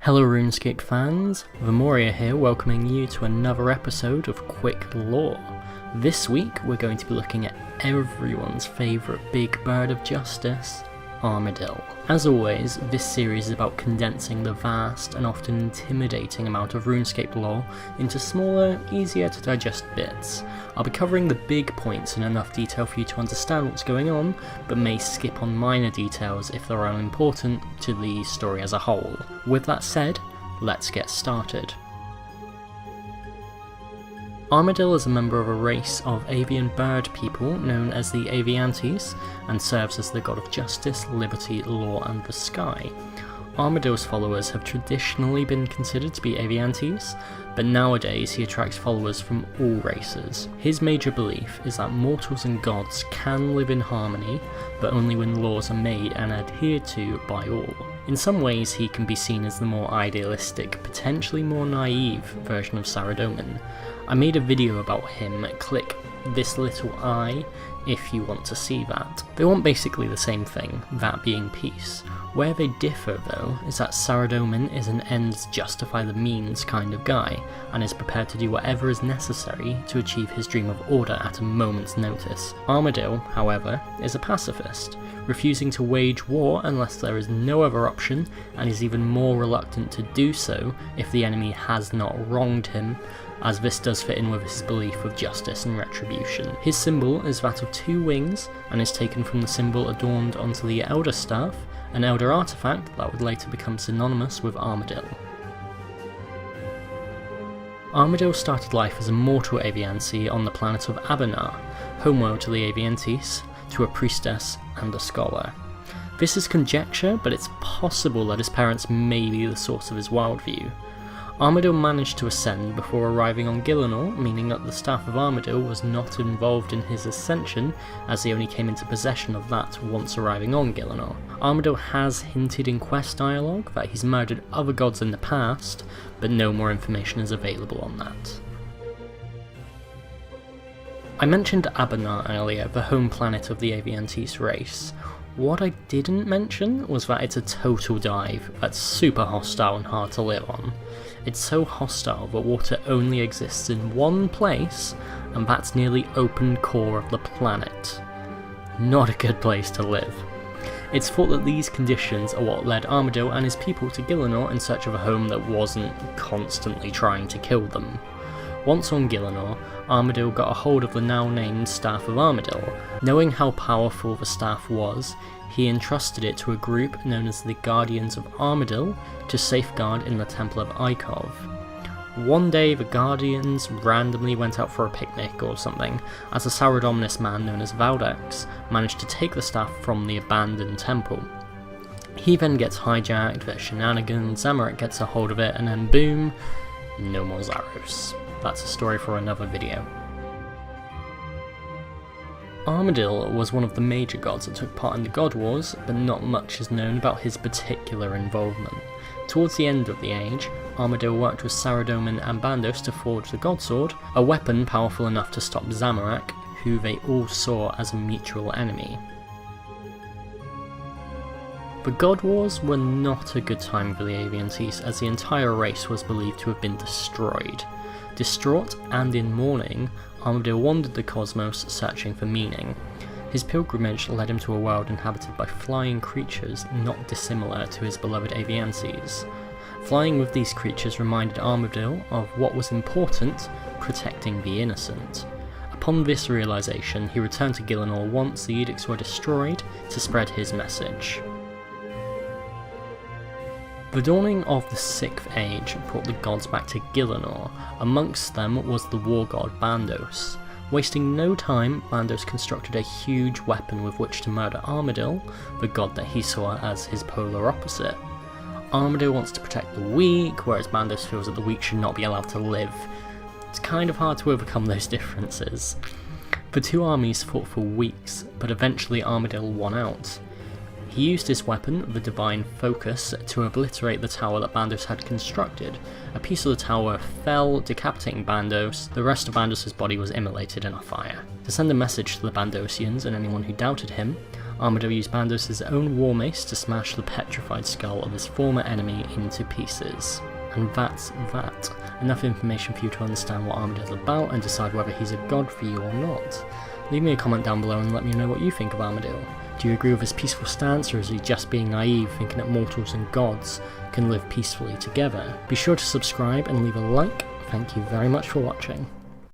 Hello Runescape fans, Vamoria here welcoming you to another episode of Quick Lore. This week we're going to be looking at everyone's favourite big bird of justice, Armadyl. As always, this series is about condensing the vast and often intimidating amount of RuneScape lore into smaller, easier to digest bits. I'll be covering the big points in enough detail for you to understand what's going on, but may skip on minor details if they're unimportant to the story as a whole. With that said, let's get started. Armadyl is a member of a race of avian bird people known as the aviansies, and serves as the god of justice, liberty, law and the sky. Armadyl's followers have traditionally been considered to be aviansies, but nowadays he attracts followers from all races. His major belief is that mortals and gods can live in harmony, but only when laws are made and adhered to by all. In some ways he can be seen as the more idealistic, potentially more naive version of Saradomin. I made a video about him, click this little eye if you want to see that. They want basically the same thing, that being peace. Where they differ though is that Saradomin is an ends justify the means kind of guy, and is prepared to do whatever is necessary to achieve his dream of order at a moment's notice. Armadyl, however, is a pacifist, refusing to wage war unless there is no other option, and is even more reluctant to do so if the enemy has not wronged him, as this does fit in with his belief of justice and retribution. His symbol is that of two wings, and is taken from the symbol adorned onto the Elder Staff, an Elder artifact that would later become synonymous with Armadyl. Armadyl started life as a mortal aviansie on the planet of Abbinah, homeworld to the aviansies, to a priestess and a scholar. This is conjecture, but it's possible that his parents may be the source of his worldview. Armadyl managed to ascend before arriving on Gielinor, meaning that the staff of Armadyl was not involved in his ascension, as he only came into possession of that once arriving on Gielinor. Armadyl has hinted in quest dialogue that he's murdered other gods in the past, but no more information is available on that. I mentioned Abbinah earlier, the home planet of the aviansies race. What I didn't mention was that it's a total dive that's super hostile and hard to live on. It's so hostile that water only exists in one place, and that's near the open core of the planet. Not a good place to live. It's thought that these conditions are what led Armadyl and his people to Gielinor in search of a home that wasn't constantly trying to kill them. Once on Gielinor, Armadyl got a hold of the now named Staff of Armadyl. Knowing how powerful the staff was, he entrusted it to a group known as the Guardians of Armadyl to safeguard in the Temple of Ikov. One day the Guardians randomly went out for a picnic or something, as a Saradominus man known as Valdex managed to take the staff from the abandoned temple. He then gets hijacked, there's shenanigans, Zamorak gets a hold of it, and then boom, no more Zaros. That's a story for another video. Armadyl was one of the major gods that took part in the God Wars, but not much is known about his particular involvement. Towards the end of the age, Armadyl worked with Saradomin and Bandos to forge the Godsword, a weapon powerful enough to stop Zamorak, who they all saw as a mutual enemy. The God Wars were not a good time for the aviansies, as the entire race was believed to have been destroyed. Distraught and in mourning, Armadyl wandered the cosmos searching for meaning. His pilgrimage led him to a world inhabited by flying creatures not dissimilar to his beloved aviansies. Flying with these creatures reminded Armadyl of what was important, protecting the innocent. Upon this realization, he returned to Gielinor once the edicts were destroyed to spread his message. The dawning of the 6th Age brought the gods back to Gielinor. Amongst them was the war god Bandos. Wasting no time, Bandos constructed a huge weapon with which to murder Armadyl, the god that he saw as his polar opposite. Armadyl wants to protect the weak, whereas Bandos feels that the weak should not be allowed to live. It's kind of hard to overcome those differences. The two armies fought for weeks, but eventually Armadyl won out. He used his weapon, the Divine Focus, to obliterate the tower that Bandos had constructed. A piece of the tower fell, decapitating Bandos. The rest of Bandos' body was immolated in a fire. To send a message to the Bandosians and anyone who doubted him, Armadyl used Bandos' own war mace to smash the petrified skull of his former enemy into pieces. And that's that. Enough information for you to understand what Armadyl is about and decide whether he's a god for you or not. Leave me a comment down below and let me know what you think of Armadyl. Do you agree with his peaceful stance, or is he just being naive, thinking that mortals and gods can live peacefully together? Be sure to subscribe and leave a like. Thank you very much for watching.